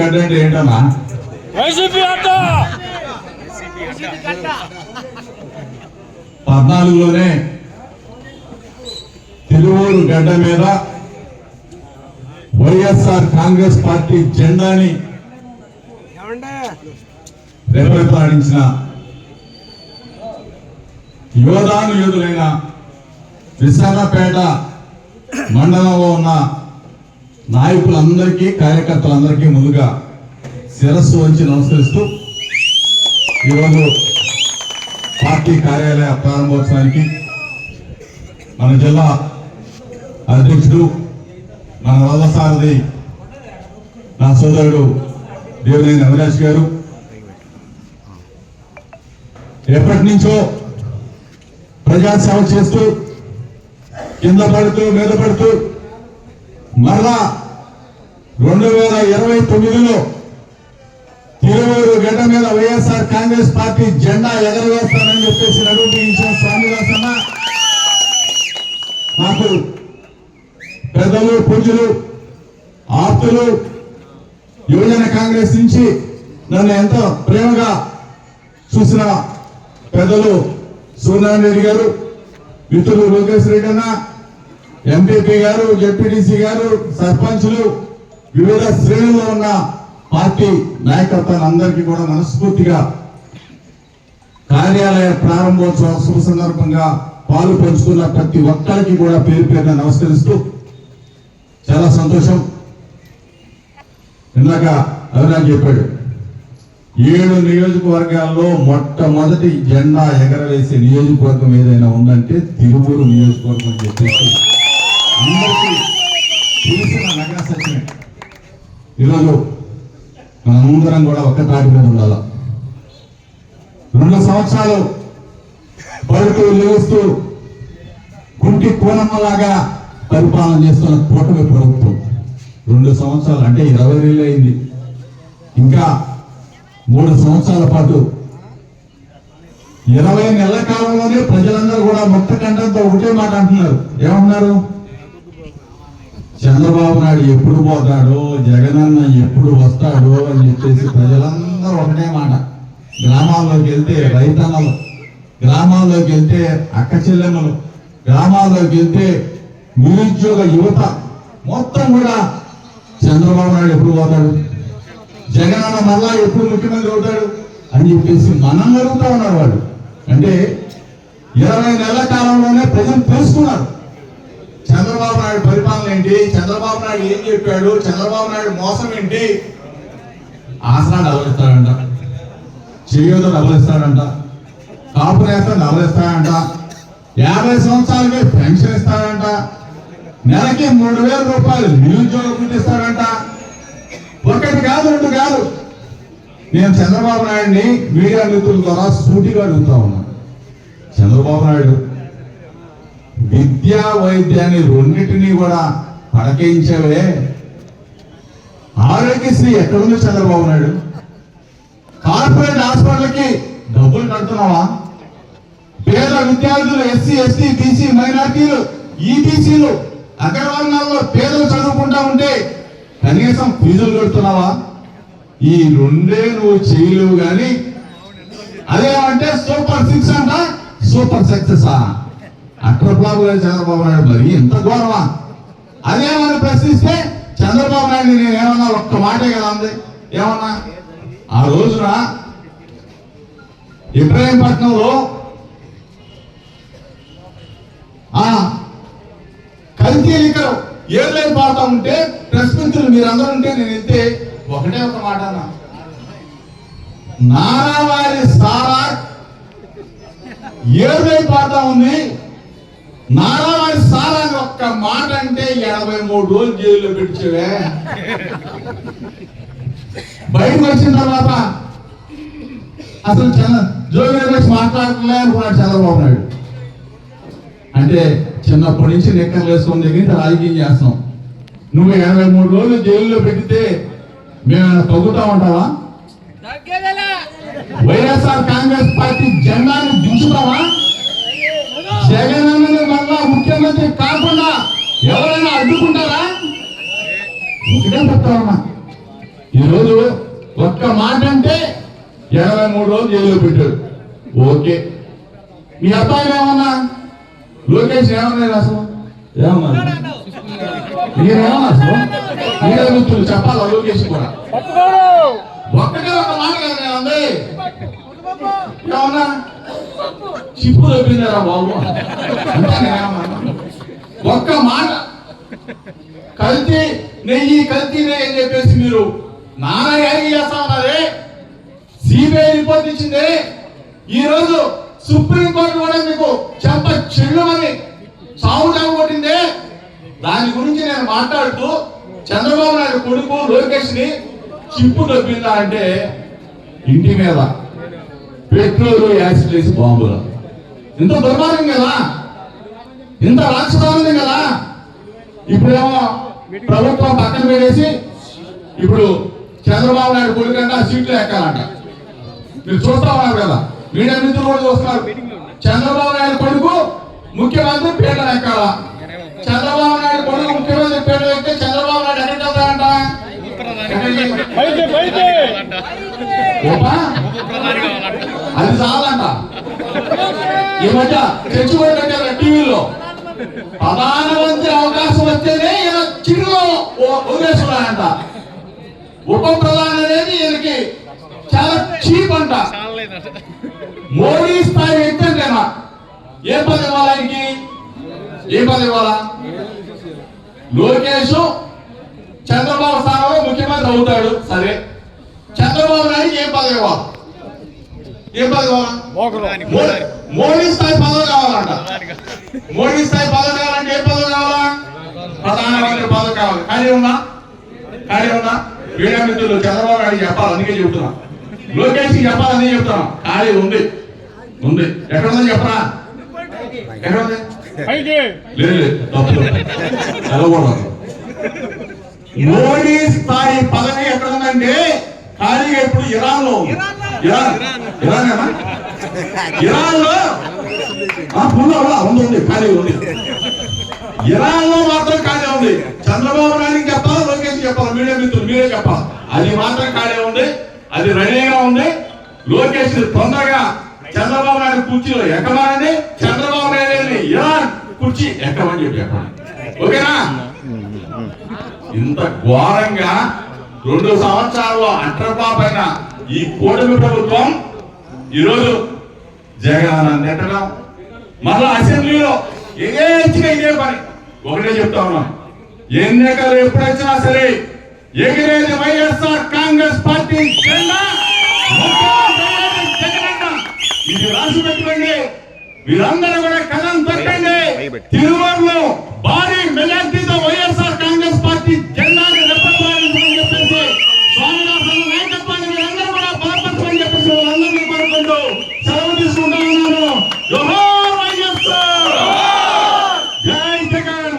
గడ్డ అంటే ఏంటన్నా? 14లోనే తిరువూరు గడ్డ మీద వైఎస్ఆర్ కాంగ్రెస్ పార్టీ జెండాని రెపరెపలాడించిన యోధులైన విశాఖపేట మండలంలో ఉన్న నాయకులందరికీ కార్యకర్తలందరికీ ముందుగా శిరస్సు వంచి నమస్కరిస్తూ ఈరోజు పార్టీ కార్యాలయ ప్రారంభోత్సవానికి మన జిల్లా అధ్యక్షుడు మన రథసారథి నా సోదరుడు దేవినేని అవినాష్ గారు ఎప్పటి నుంచో ప్రజాసేవ చేస్తూ కింద పడుతూ మీద పడుతూ మరలా 2029లో తిరువూరు గడ్డ మీద వైఎస్ఆర్ కాంగ్రెస్ పార్టీ జెండా ఎగరవేస్తానని చెప్పేసి నడుంటించిన స్వామిదాస్ అన్న నాకు పెద్దలు పూజలు ఆప్తులు యువజన కాంగ్రెస్ నుంచి నన్ను ఎంతో ప్రేమగా చూసిన పెద్దలు సూర్యనారాయణ రెడ్డి గారు, మిత్రులు లోకేష్ రెడ్డి అన్న, ఎంపీపీ గారు, జెడ్పీటీసీ గారు, సర్పంచులు, వివిధ శ్రేణుల్లో ఉన్న పార్టీ నాయకత్వాన్ని అందరికీ కూడా మనస్ఫూర్తిగా కార్యాలయ ప్రారంభోత్సవ శుభ సందర్భంగా పాలు పంచుకున్న ప్రతి ఒక్కరికి కూడా పేరు పేరున నమస్కరిస్తూ చాలా సంతోషం. ఇందాక అవినాష్ చెప్పాడు, 7 నియోజకవర్గాల్లో మొట్టమొదటి జెండా ఎగరవేసే నియోజకవర్గం ఏదైనా ఉందంటే తిరువూరు నియోజకవర్గం అని చెప్పేసి అందరికీ తెలిసిన నగర సత్యమే. ఈరోజు మనందరం కూడా ఒక్క తాటి మీద ఉండాల. 2 సంవత్సరాలు పడుతూ లేస్తూ కుంటి కోనమ్మలాగా పరిపాలన చేస్తున్న కూటమి ప్రభుత్వం 2 సంవత్సరాలు అంటే 20 నెలలు అయింది. ఇంకా 3 సంవత్సరాల పాటు 20 నెలల కాలంలోనే ప్రజలందరూ కూడా ముక్త కంఠంతో ఒకటే మాట అంటున్నారు. ఏమన్నారు? చంద్రబాబు నాయుడు ఎప్పుడు పోతాడో, జగనన్న ఎప్పుడు వస్తాడో అని చెప్పేసి ప్రజలందరూ ఒకటే మాట. గ్రామాల్లోకి వెళ్తే రైతన్నలు, గ్రామాల్లోకి వెళ్తే అక్క చెల్లెమ్మలు, గ్రామాల్లోకి వెళ్తే నిరుద్యోగ యువత మొత్తం కూడా చంద్రబాబు నాయుడు ఎప్పుడు పోతాడు, జగనన్న మళ్ళా ఎప్పుడు ముఖ్యమంత్రి అవుతాడు అని చెప్పేసి మనం అడుగుతా ఉన్నారు వాళ్ళు. అంటే 20 నెలల కాలంలోనే ప్రజలు తెలుసుకున్నారు చంద్రబాబు నాయుడు పరిపాలన ఏంటి, చంద్రబాబు నాయుడు ఏం చెప్పాడు, చంద్రబాబు నాయుడు మోసం ఏంటి. ఆసరా డబ్బులు ఇస్తాడంట, చేయూతో డబ్బులు ఇస్తాడంట, కాపు నేత డబ్బులు ఇస్తాడంట, 50 సంవత్సరాలకి పెన్షన్ ఇస్తాడంట, నెలకి 3,000 రూపాయలు నిరుద్యోగం ఇస్తాడంట. ఒకటి కాదు, 2 కాదు. నేను చంద్రబాబు నాయుడిని మీడియా మిత్రుల ద్వారా సూటిగా అడుగుతా ఉన్నాను. చంద్రబాబు నాయుడు విద్యా వైద్యాన్ని రెండింటినీ కూడా పడకేయించావే, ఆరోగ్యశ్రీ ఎక్కడుంది చంద్రబాబు నాయుడు? కార్పొరేట్ హాస్పిటల్కి డబ్బులు కడుతున్నావా? పేద విద్యార్థులు, ఎస్సీ, ఎస్టీ, బీసీ, మైనార్టీలు, ఈబీసీలు అగ్రవర్ణాల్లో పేదలు చదువుకుంటా ఉంటే కనీసం ఫీజులు కడుతున్నావా? ఈ 2 నువ్వు చేయలేవు. కానీ అదేమంటే సూపర్ 6 అంట, సూపర్ సక్సెస్ అట్రప్లాబు గారు చంద్రబాబు నాయుడు మరి ఎంత ఘోరమా? అదేమని ప్రశ్నిస్తే చంద్రబాబు నాయుడు నేనేమన్నా ఒక్క మాటే కదా అంది. ఏమన్నా ఆ రోజున ఇబ్రాహీంపట్నంలో కల్తీ లిక్కర్ ఏర్లైన్ పాడుతూ ఉంటే ప్రెస్ మిత్రులు మీరందరూ ఉంటే నేను వెళ్తే ఒకటే ఒక మాట అన్నా, నారావారి సారా ఏర్లైన్ పాడుతూ ఉంది, నారావారి సారా అని ఒక్క మాట అంటే 83 రోజులు జైల్లో పెట్టించవే. బయటకు వచ్చిన తర్వాత అసలు జోగి రమేష్ మాట్లాడలే అనుకున్నాడు చంద్రబాబు నాయుడు. అంటే చిన్నప్పటి నుంచి నెక్కర్లు వేసుకుని దగ్గర రాజకీయం చేస్తాం. నువ్వు 83 రోజులు జైల్లో పెడితే మేము తగ్గుతా ఉంటావా? వైఎస్ఆర్ కాంగ్రెస్ పార్టీ జెండాను దించుతావా? జగనన్న మళ్ళా ముఖ్యమంత్రి కాకుండా ఎవరైనా అడ్డుకుంటారా? ఒకటే చెప్తామన్నా, ఈరోజు ఒక్క మాట అంటే 23 రోజులు జైల్లో పెట్టాడు. ఓకే, మీ అబ్బాయి ఏమన్నా లోకేష్ ఏమన్నా అసలు ఏమన్నా మీరేమన్నా అసలు మీరే మిత్రులు చెప్పాలా లోకేష్ కూడా ఒక్కటే ఒక మాట కదా నేను అంది ఏమన్నా చిప్పు తప్పిందారా బాబు అంటే ఒక్క మాట కల్తీ నెయ్యి అని చెప్పేసి మీరు నానా యాగి చేస్తా ఉన్నారే. సిబిఐ రిపోర్ట్ ఇచ్చింది. ఈ రోజు సుప్రీంకోర్టు కూడా మీకు చెంప చెల్లుమని సాగు కొట్టింది. దాని గురించి నేను మాట్లాడుతూ చంద్రబాబు నాయుడు కొడుకు లోకేష్ ని చిప్పు తప్పిందా అంటే ఇంటి మీద పెట్రోల్ యాసిడ్ వేసి బాంబులు. ఇంత దుర్మార్గం కదా, ఇంత రాక్షసానం కదా. ఇప్పుడేమో ప్రభుత్వం పక్కన పెట్టేసి ఇప్పుడు చంద్రబాబు నాయుడు కొడుకంటే ఆ సీట్లు ఎక్కాలంట. మీరు చూస్తా ఉన్నారు కదా, మీడియా మిత్రులు కూడా చూస్తున్నారు. చంద్రబాబు నాయుడు కొడుకు ముఖ్యమంత్రి పీటలు ఎక్కాల. చంద్రబాబు నాయుడు కొడుకు ముఖ్యమంత్రి పీటలు ఎక్కితే చంద్రబాబు నాయుడు ఎక్కడికి వెళ్తాడంట? అది చాలంట. ఈ మధ్య తెచ్చుకోవడం టీవీలో ప్రధానమంత్రి అవకాశం వస్తేనే ఈయన చిరులో వదిలేస్తున్నాడంట. ఉప ప్రధాని అనేది ఈయనకి చాలా చీప్ అంట. మోడీ స్థాయి వ్యక్తి అంటేనా ఏ పని ఇవ్వాలి ఆయనకి? ఏ పని ఇవ్వాలా? లోకేష్ చంద్రబాబు స్థానంలో ముఖ్యమంత్రి అవుతాడు, సరే. చంద్రబాబు నాయుడు ఏం పదవి ఇవ్వాలి? ఏం పదవి ఇవ్వాలా? మోడీ స్థాయి పదవి కావాలంట. మోడీ స్థాయి పదవి కావాలంటే ఏ పదవి కావాలా? ప్రధానమంత్రి పదవి కావాలి. ఖాళీ ఉందా? ఖాళీ ఉందా? మీడియా మిత్రులు చంద్రబాబు నాయుడు చెప్పాలి, అందుకే చెబుతున్నా. లోకేష్ కి చెప్పాలని చెప్తున్నా. ఖాళీ ఉంది, ఉంది. ఎక్కడ ఉందని చెప్పరా? ఎక్కడ ఉంది? లేదు, తప్పు వెళ్ళకూడదు. మోడీ స్థాయి పదవి ఎక్కడ ఉందంటే ఖాళీగా ఇప్పుడు ఇరాన్ లో ఉంది. ఇరాన్ లో ఉంది, ఖాళీ ఉంది. ఇరాన్ లో మాత్రం ఖాళీ ఉంది. చంద్రబాబు నాయుడు చెప్పాలి, లోకేష్ చెప్పాలి, మీడియా మిత్రులు మీరే చెప్పాలి. అది మాత్రం ఖాళీ ఉంది, అది రెడీగా ఉంది. లోకేష్ తొందరగా చంద్రబాబు నాయుడు కుర్చీలో ఎక్కమని, చంద్రబాబు నాయుడు ఇరాన్ కుర్చీ ఎక్కమని చెప్పి చెప్పండి. ఓకేనా? ఇంత ఘోరంగా 2 సంవత్సరాల్లో అంటర్పాపైన ఈ కూటమి ప్రభుత్వం ఈరోజు జగన్ నెట్టడం, మళ్ళా అసెంబ్లీలో ఇదే పని. ఒకటే చెప్తా ఉన్నాం, ఎన్నికలు ఎప్పుడొచ్చినా సరే ఎగిరేది వైఎస్ఆర్ కాంగ్రెస్ పార్టీ జెండా. ఇది రాసి పెట్టుకోండి. మీరందరూ కూడా కథం తొక్కండి. తిరుమలలో భారీ మెజార్టీతో వైఎస్ఆర్ కాంగ్రెస్ పార్టీ జెండాని రెప్పపాలని చెప్పేసి స్వామినాథన్ నాయకత్వాన్ని మీరందరూ కూడా బలపరచమని చెప్పేసి వాళ్ళందరినీ కోరుకుంటూ సెలవు తీసుకుంటా ఉన్నాను. జోహార్ వైఎస్ఆర్, జై జగన్.